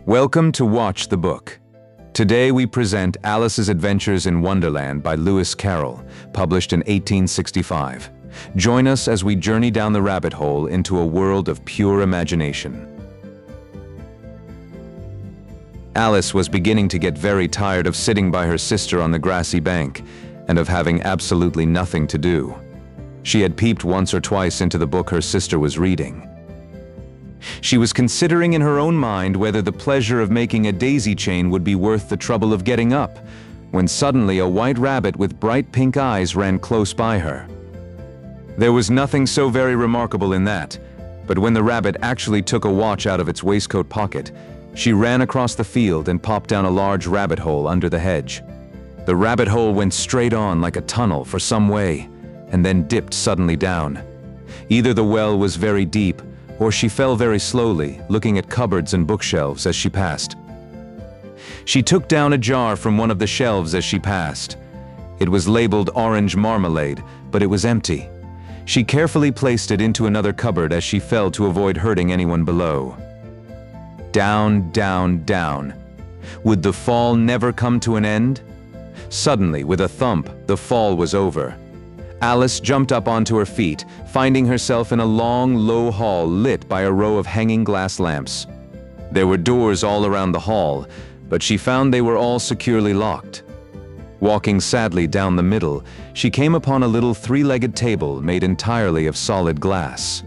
Welcome to Watch the Book. Today we present Alice's Adventures in Wonderland by Lewis Carroll, published in 1865. Join us as we journey down the rabbit hole into a world of pure imagination. Alice was beginning to get very tired of sitting by her sister on the grassy bank and of having absolutely nothing to do. She had peeped once or twice into the book her sister was reading. She was considering in her own mind whether the pleasure of making a daisy chain would be worth the trouble of getting up, when suddenly a white rabbit with bright pink eyes ran close by her. There was nothing so very remarkable in that, but when the rabbit actually took a watch out of its waistcoat pocket, she ran across the field and popped down a large rabbit hole under the hedge. The rabbit hole went straight on like a tunnel for some way, and then dipped suddenly down. Either the well was very deep, or she fell very slowly, looking at cupboards and bookshelves as she passed. She took down a jar from one of the shelves as she passed. It was labeled orange marmalade, but it was empty. She carefully placed it into another cupboard as she fell to avoid hurting anyone below. Down, down, down. Would the fall never come to an end? Suddenly, with a thump, the fall was over. Alice jumped up onto her feet, finding herself in a long, low hall lit by a row of hanging glass lamps. There were doors all around the hall, but she found they were all securely locked. Walking sadly down the middle, she came upon a little three-legged table made entirely of solid glass.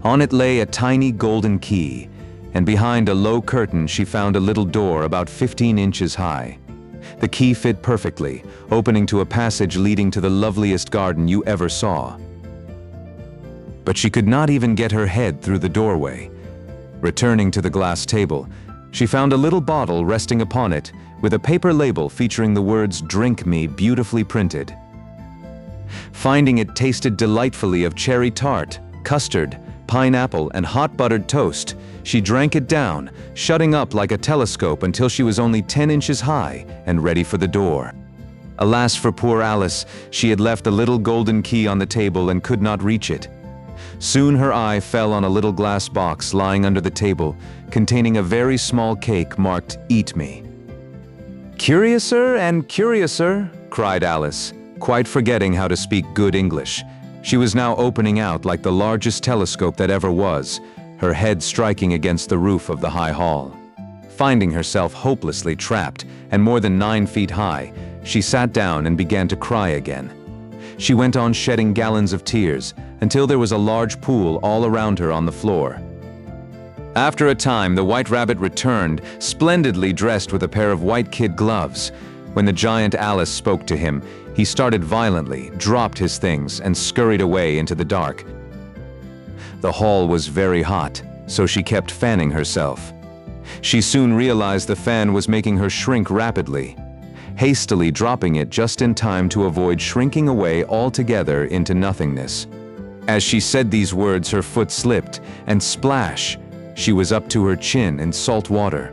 On it lay a tiny golden key, and behind a low curtain she found a little door about 15 inches high. The key fit perfectly, opening to a passage leading to the loveliest garden you ever saw. But she could not even get her head through the doorway. Returning to the glass table, she found a little bottle resting upon it, with a paper label featuring the words "Drink Me" beautifully printed. Finding it tasted delightfully of cherry tart, custard, pineapple, and hot buttered toast, she drank it down, shutting up like a telescope until she was only 10 inches high and ready for the door. Alas for poor Alice, she had left the little golden key on the table and could not reach it. Soon her eye fell on a little glass box lying under the table, containing a very small cake marked "Eat Me." "Curiouser and curiouser," cried Alice, quite forgetting how to speak good English. She was now opening out like the largest telescope that ever was, her head striking against the roof of the high hall. Finding herself hopelessly trapped and more than 9 feet high, she sat down and began to cry again. She went on shedding gallons of tears until there was a large pool all around her on the floor. After a time, the white rabbit returned, splendidly dressed with a pair of white kid gloves. When the giant Alice spoke to him, he started violently, dropped his things, and scurried away into the dark. The hall was very hot, so she kept fanning herself. She soon realized the fan was making her shrink rapidly, hastily dropping it just in time to avoid shrinking away altogether into nothingness. As she said these words, her foot slipped, and splash! She was up to her chin in salt water.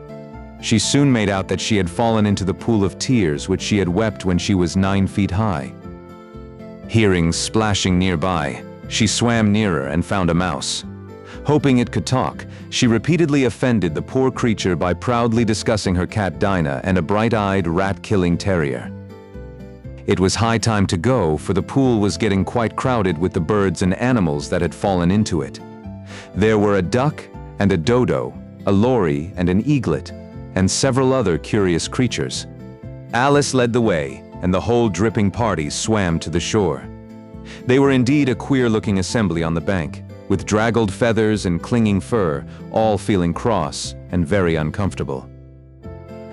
She soon made out that she had fallen into the pool of tears which she had wept when she was 9 feet high. Hearing splashing nearby, she swam nearer and found a mouse. Hoping it could talk, she repeatedly offended the poor creature by proudly discussing her cat Dinah and a bright-eyed, rat-killing terrier. It was high time to go, for the pool was getting quite crowded with the birds and animals that had fallen into it. There were a duck and a dodo, a lory and an eaglet, and several other curious creatures. Alice led the way, and the whole dripping party swam to the shore. They were indeed a queer-looking assembly on the bank, with draggled feathers and clinging fur, all feeling cross and very uncomfortable.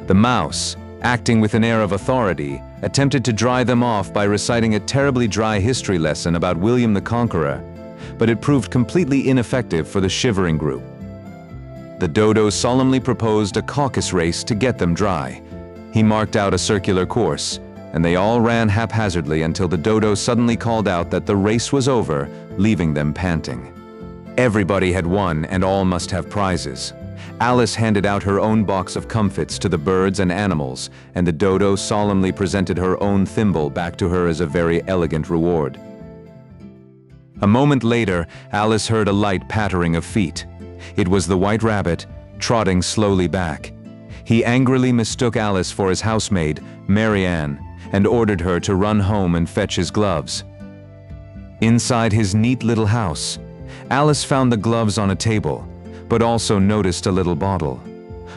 The mouse, acting with an air of authority, attempted to dry them off by reciting a terribly dry history lesson about William the Conqueror, but it proved completely ineffective for the shivering group. The dodo solemnly proposed a caucus race to get them dry. He marked out a circular course, and they all ran haphazardly until the dodo suddenly called out that the race was over, leaving them panting. Everybody had won, and all must have prizes. Alice handed out her own box of comfits to the birds and animals, and the dodo solemnly presented her own thimble back to her as a very elegant reward. A moment later, Alice heard a light pattering of feet. It was the white rabbit, trotting slowly back. He angrily mistook Alice for his housemaid, Mary Ann, and ordered her to run home and fetch his gloves. Inside his neat little house, Alice found the gloves on a table, but also noticed a little bottle.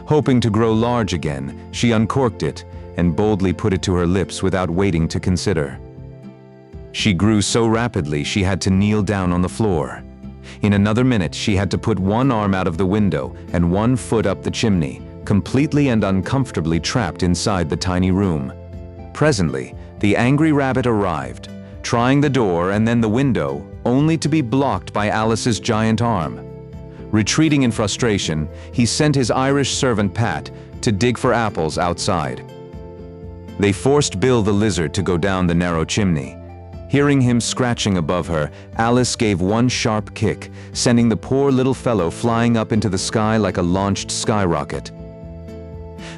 Hoping to grow large again, she uncorked it and boldly put it to her lips without waiting to consider. She grew so rapidly she had to kneel down on the floor. In another minute, she had to put one arm out of the window and one foot up the chimney, completely and uncomfortably trapped inside the tiny room. Presently, the angry rabbit arrived, trying the door and then the window, only to be blocked by Alice's giant arm. Retreating in frustration, he sent his Irish servant Pat to dig for apples outside. They forced Bill the lizard to go down the narrow chimney. Hearing him scratching above her, Alice gave one sharp kick, sending the poor little fellow flying up into the sky like a launched skyrocket.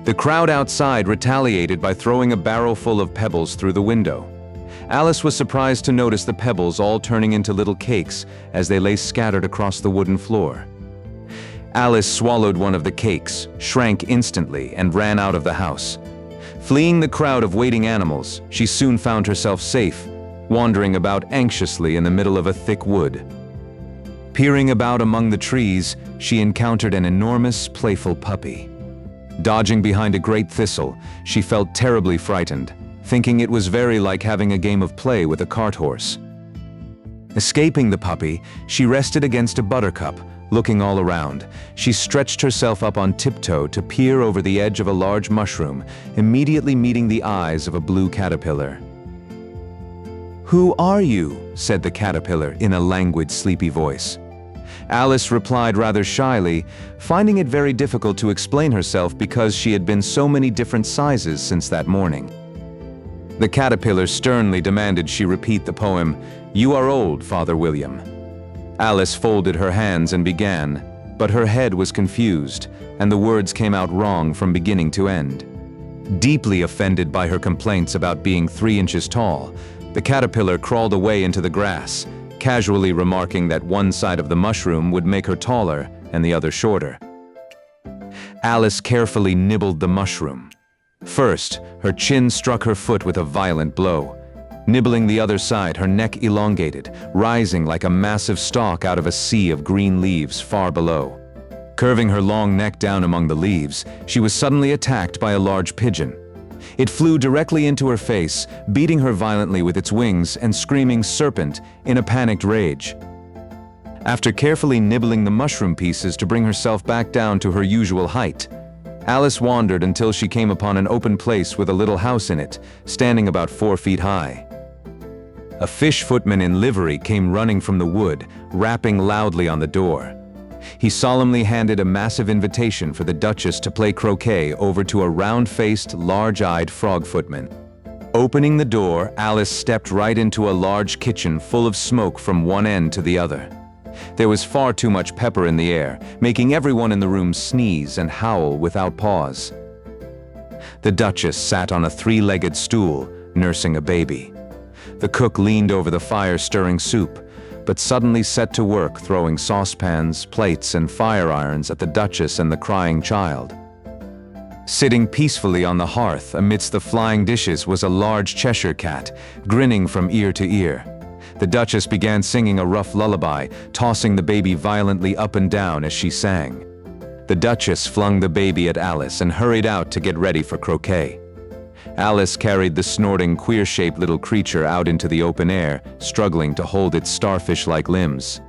The crowd outside retaliated by throwing a barrel full of pebbles through the window. Alice was surprised to notice the pebbles all turning into little cakes as they lay scattered across the wooden floor. Alice swallowed one of the cakes, shrank instantly, and ran out of the house. Fleeing the crowd of waiting animals, she soon found herself safe, wandering about anxiously in the middle of a thick wood. Peering about among the trees, she encountered an enormous, playful puppy. Dodging behind a great thistle, she felt terribly frightened, thinking it was very like having a game of play with a cart horse. Escaping the puppy, she rested against a buttercup, looking all around. She stretched herself up on tiptoe to peer over the edge of a large mushroom, immediately meeting the eyes of a blue caterpillar. "Who are you?" said the caterpillar in a languid, sleepy voice. Alice replied rather shyly, finding it very difficult to explain herself because she had been so many different sizes since that morning. The caterpillar sternly demanded she repeat the poem, "You are old, Father William." Alice folded her hands and began, but her head was confused, and the words came out wrong from beginning to end. Deeply offended by her complaints about being 3 inches tall, the caterpillar crawled away into the grass, casually remarking that one side of the mushroom would make her taller and the other shorter. Alice carefully nibbled the mushroom. First, her chin struck her foot with a violent blow. Nibbling the other side, her neck elongated, rising like a massive stalk out of a sea of green leaves far below. Curving her long neck down among the leaves, she was suddenly attacked by a large pigeon. It flew directly into her face, beating her violently with its wings and screaming "serpent" in a panicked rage. After carefully nibbling the mushroom pieces to bring herself back down to her usual height, Alice wandered until she came upon an open place with a little house in it, standing about 4 feet high. A fish footman in livery came running from the wood, rapping loudly on the door. He solemnly handed a massive invitation for the Duchess to play croquet over to a round-faced, large-eyed frog footman. Opening the door, Alice stepped right into a large kitchen full of smoke from one end to the other. There was far too much pepper in the air, making everyone in the room sneeze and howl without pause. The Duchess sat on a 3-legged stool, nursing a baby. The cook leaned over the fire stirring soup, but suddenly set to work throwing saucepans, plates, and fire irons at the Duchess and the crying child. Sitting peacefully on the hearth amidst the flying dishes was a large Cheshire cat, grinning from ear to ear. The Duchess began singing a rough lullaby, tossing the baby violently up and down as she sang. The Duchess flung the baby at Alice and hurried out to get ready for croquet. Alice carried the snorting, queer-shaped little creature out into the open air, struggling to hold its starfish-like limbs.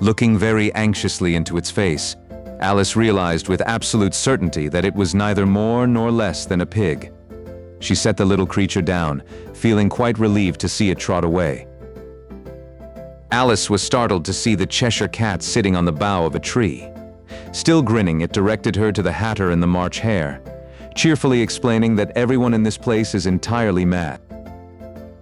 Looking very anxiously into its face, Alice realized with absolute certainty that it was neither more nor less than a pig. She set the little creature down, feeling quite relieved to see it trot away. Alice was startled to see the Cheshire cat sitting on the bough of a tree. Still grinning, it directed her to the Hatter and the March Hare, cheerfully explaining that everyone in this place is entirely mad.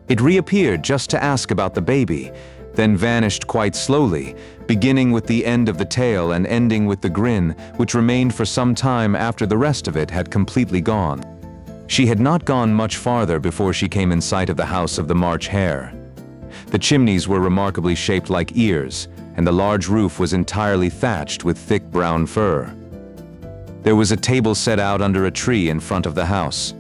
It reappeared just to ask about the baby, then vanished quite slowly, beginning with the end of the tail and ending with the grin, which remained for some time after the rest of it had completely gone. She had not gone much farther before she came in sight of the house of the March Hare. The chimneys were remarkably shaped like ears, and the large roof was entirely thatched with thick brown fur. There was a table set out under a tree in front of the house.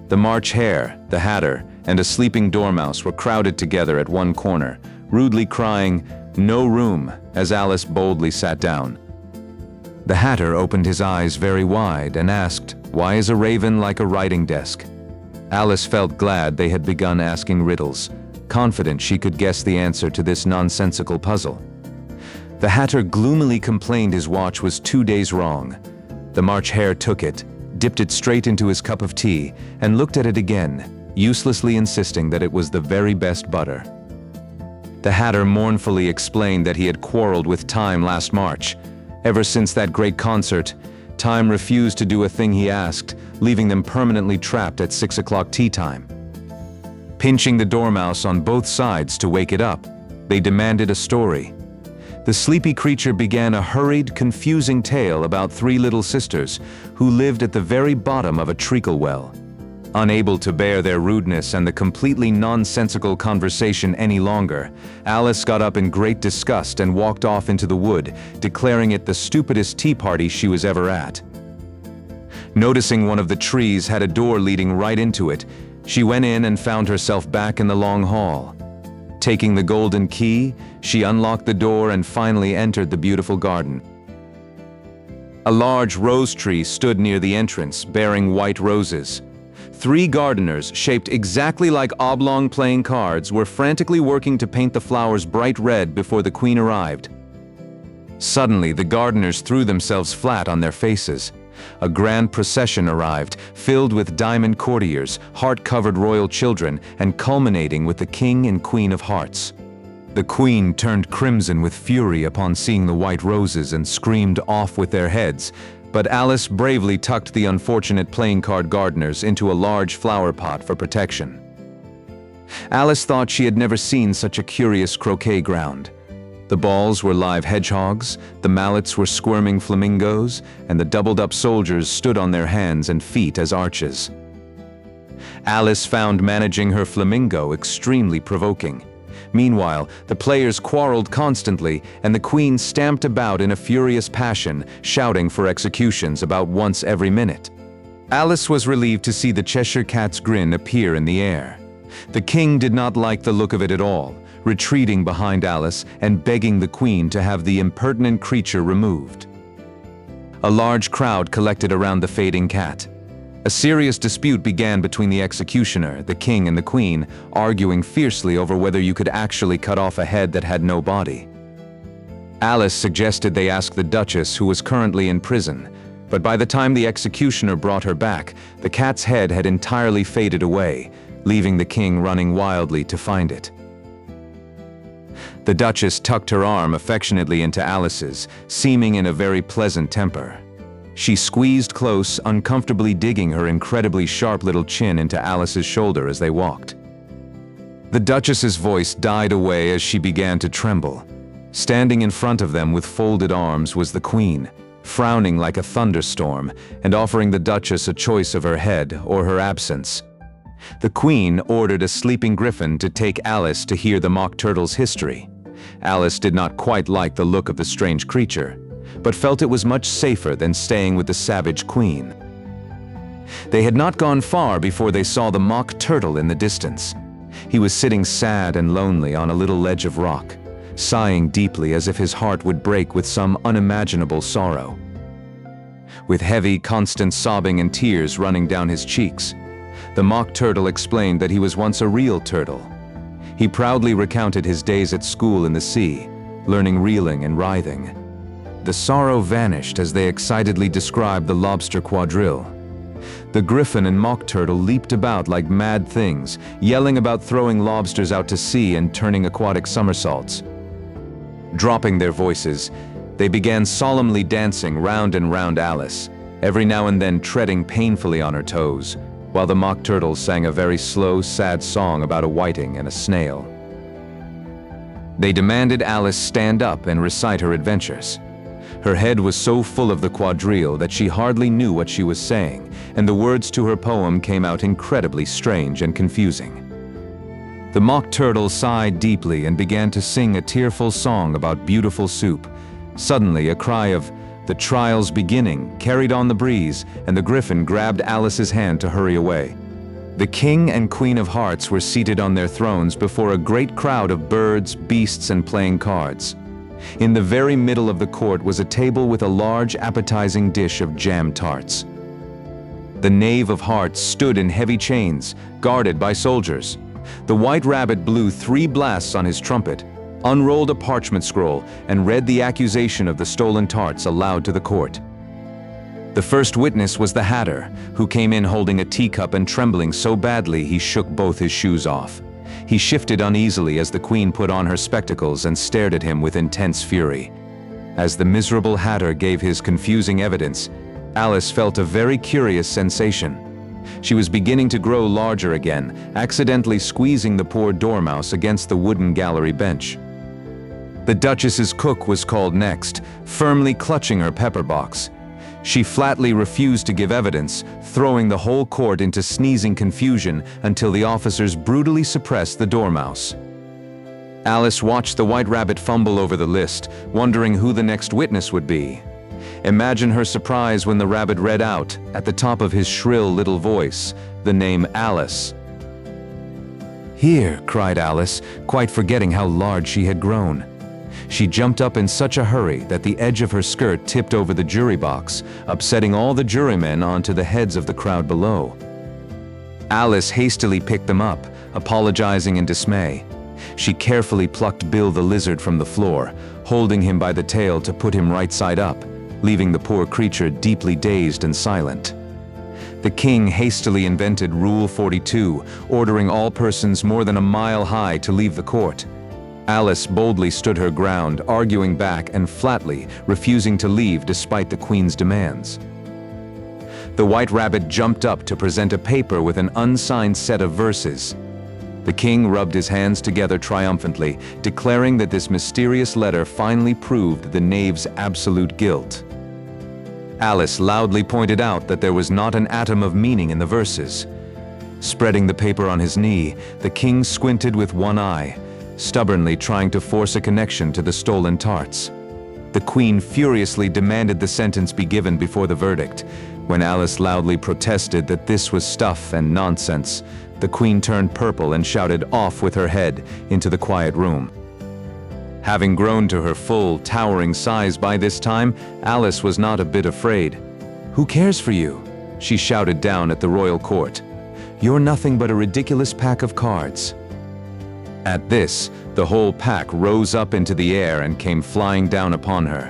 The March Hare, the Hatter, and a sleeping Dormouse were crowded together at one corner, rudely crying, "No room," as Alice boldly sat down. The Hatter opened his eyes very wide and asked, "Why is a raven like a writing desk?" Alice felt glad they had begun asking riddles, confident she could guess the answer to this nonsensical puzzle. The Hatter gloomily complained his watch was 2 days wrong. The March Hare took it, dipped it straight into his cup of tea, and looked at it again, uselessly insisting that it was the very best butter. The Hatter mournfully explained that he had quarreled with Time last March. Ever since that great concert, Time refused to do a thing he asked, leaving them permanently trapped at 6 o'clock tea time. Pinching the Dormouse on both sides to wake it up, they demanded a story. The sleepy creature began a hurried, confusing tale about 3 little sisters who lived at the very bottom of a treacle well. Unable to bear their rudeness and the completely nonsensical conversation any longer, Alice got up in great disgust and walked off into the wood, declaring it the stupidest tea party she was ever at. Noticing one of the trees had a door leading right into it, she went in and found herself back in the long hall. Taking the golden key, she unlocked the door and finally entered the beautiful garden. A large rose tree stood near the entrance, bearing white roses. 3 gardeners, shaped exactly like oblong playing cards, were frantically working to paint the flowers bright red before the queen arrived. Suddenly, the gardeners threw themselves flat on their faces. A grand procession arrived, filled with diamond courtiers, heart-covered royal children, and culminating with the King and Queen of Hearts. The queen turned crimson with fury upon seeing the white roses and screamed, "Off with their heads!" But Alice bravely tucked the unfortunate playing card gardeners into a large flower pot for protection. Alice thought she had never seen such a curious croquet ground. The balls were live hedgehogs, the mallets were squirming flamingos, and the doubled-up soldiers stood on their hands and feet as arches. Alice found managing her flamingo extremely provoking. Meanwhile, the players quarreled constantly, and the queen stamped about in a furious passion, shouting for executions about once every minute. Alice was relieved to see the Cheshire Cat's grin appear in the air. The king did not like the look of it at all, retreating behind Alice and begging the queen to have the impertinent creature removed. A large crowd collected around the fading cat. A serious dispute began between the executioner, the king, and the queen, arguing fiercely over whether you could actually cut off a head that had no body. Alice suggested they ask the Duchess, who was currently in prison, but by the time the executioner brought her back, the cat's head had entirely faded away, leaving the king running wildly to find it. The Duchess tucked her arm affectionately into Alice's, seeming in a very pleasant temper. She squeezed close, uncomfortably digging her incredibly sharp little chin into Alice's shoulder as they walked. The Duchess's voice died away as she began to tremble. Standing in front of them with folded arms was the Queen, frowning like a thunderstorm and offering the Duchess a choice of her head or her absence. The Queen ordered a sleeping griffin to take Alice to hear the Mock Turtle's history. Alice did not quite like the look of the strange creature, but felt it was much safer than staying with the savage queen. They had not gone far before they saw the Mock Turtle in the distance. He was sitting sad and lonely on a little ledge of rock, sighing deeply as if his heart would break with some unimaginable sorrow. With heavy, constant sobbing and tears running down his cheeks, the Mock Turtle explained that he was once a real turtle. He proudly recounted his days at school in the sea, learning reeling and writhing. The sorrow vanished as they excitedly described the Lobster Quadrille. The griffin and Mock Turtle leaped about like mad things, yelling about throwing lobsters out to sea and turning aquatic somersaults. Dropping their voices, they began solemnly dancing round and round Alice, every now and then treading painfully on her toes, while the Mock Turtle sang a very slow, sad song about a whiting and a snail. They demanded Alice stand up and recite her adventures. Her head was so full of the quadrille that she hardly knew what she was saying, and the words to her poem came out incredibly strange and confusing. The Mock Turtle sighed deeply and began to sing a tearful song about beautiful soup. Suddenly, a cry of The trial's beginning carried on the breeze, and the griffin grabbed Alice's hand to hurry away. The king and queen of hearts were seated on their thrones before a great crowd of birds, beasts, and playing cards. In the very middle of the court was a table with a large appetizing dish of jam tarts. The knave of hearts stood in heavy chains, guarded by soldiers. The white rabbit blew 3 blasts on his trumpet, unrolled a parchment scroll, and read the accusation of the stolen tarts aloud to the court. The first witness was the Hatter, who came in holding a teacup and trembling so badly he shook both his shoes off. He shifted uneasily as the queen put on her spectacles and stared at him with intense fury. As the miserable Hatter gave his confusing evidence, Alice felt a very curious sensation. She was beginning to grow larger again, accidentally squeezing the poor dormouse against the wooden gallery bench. The Duchess's cook was called next, firmly clutching her pepper box. She flatly refused to give evidence, throwing the whole court into sneezing confusion until the officers brutally suppressed the dormouse. Alice watched the white rabbit fumble over the list, wondering who the next witness would be. Imagine her surprise when the rabbit read out, at the top of his shrill little voice, the name Alice. "Here," cried Alice, quite forgetting how large she had grown. She jumped up in such a hurry that the edge of her skirt tipped over the jury box, upsetting all the jurymen onto the heads of the crowd below. Alice hastily picked them up, apologizing in dismay. She carefully plucked Bill the lizard from the floor, holding him by the tail to put him right side up, leaving the poor creature deeply dazed and silent. The king hastily invented Rule 42, ordering all persons more than a mile high to leave the court. Alice boldly stood her ground, arguing back and flatly, refusing to leave despite the queen's demands. The white rabbit jumped up to present a paper with an unsigned set of verses. The king rubbed his hands together triumphantly, declaring that this mysterious letter finally proved the knave's absolute guilt. Alice loudly pointed out that there was not an atom of meaning in the verses. Spreading the paper on his knee, the king squinted with one eye, stubbornly trying to force a connection to the stolen tarts. The queen furiously demanded the sentence be given before the verdict. When Alice loudly protested that this was stuff and nonsense, the queen turned purple and shouted "Off with her head" into the quiet room. Having grown to her full, towering size by this time, Alice was not a bit afraid. "Who cares for you?" she shouted down at the royal court. "You're nothing but a ridiculous pack of cards." At this, the whole pack rose up into the air and came flying down upon her.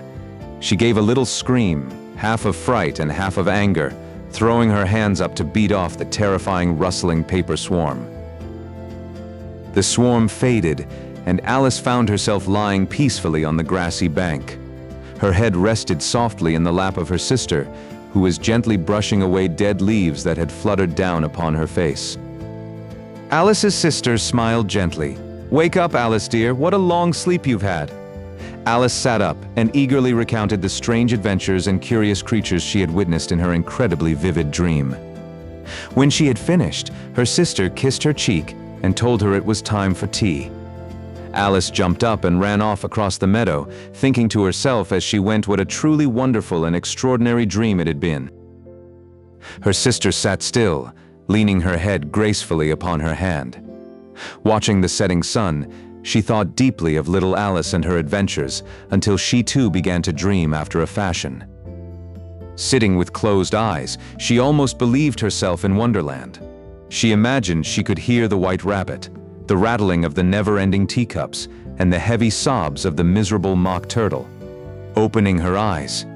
She gave a little scream, half of fright and half of anger, throwing her hands up to beat off the terrifying rustling paper swarm. The swarm faded, and Alice found herself lying peacefully on the grassy bank. Her head rested softly in the lap of her sister, who was gently brushing away dead leaves that had fluttered down upon her face. Alice's sister smiled gently. "Wake up, Alice dear, what a long sleep you've had." Alice sat up and eagerly recounted the strange adventures and curious creatures she had witnessed in her incredibly vivid dream. When she had finished, her sister kissed her cheek and told her it was time for tea. Alice jumped up and ran off across the meadow, thinking to herself as she went what a truly wonderful and extraordinary dream it had been. Her sister sat still, leaning her head gracefully upon her hand. Watching the setting sun, she thought deeply of little Alice and her adventures until she too began to dream after a fashion. Sitting with closed eyes, she almost believed herself in Wonderland. She imagined she could hear the white rabbit, the rattling of the never-ending teacups, and the heavy sobs of the miserable mock turtle. Opening her eyes,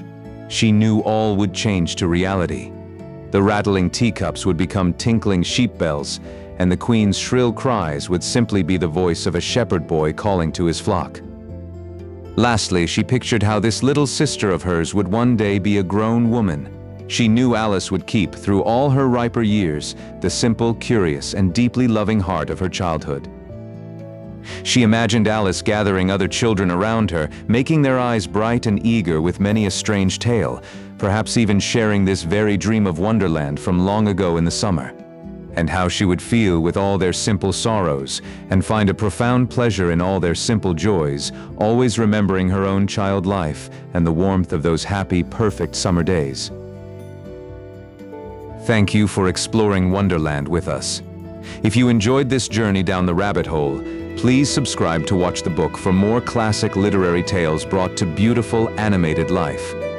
she knew all would change to reality. The rattling teacups would become tinkling sheep bells, and the queen's shrill cries would simply be the voice of a shepherd boy calling to his flock. Lastly, she pictured how this little sister of hers would one day be a grown woman. She knew Alice would keep, through all her riper years, the simple, curious, and deeply loving heart of her childhood. She imagined Alice gathering other children around her, making their eyes bright and eager with many a strange tale, perhaps even sharing this very dream of Wonderland from long ago in the summer. and how she would feel with all their simple sorrows, and find a profound pleasure in all their simple joys, always remembering her own child life and the warmth of those happy, perfect summer days. Thank you for exploring Wonderland with us. If you enjoyed this journey down the rabbit hole, please subscribe to Watch the Book for more classic literary tales brought to beautiful, animated life.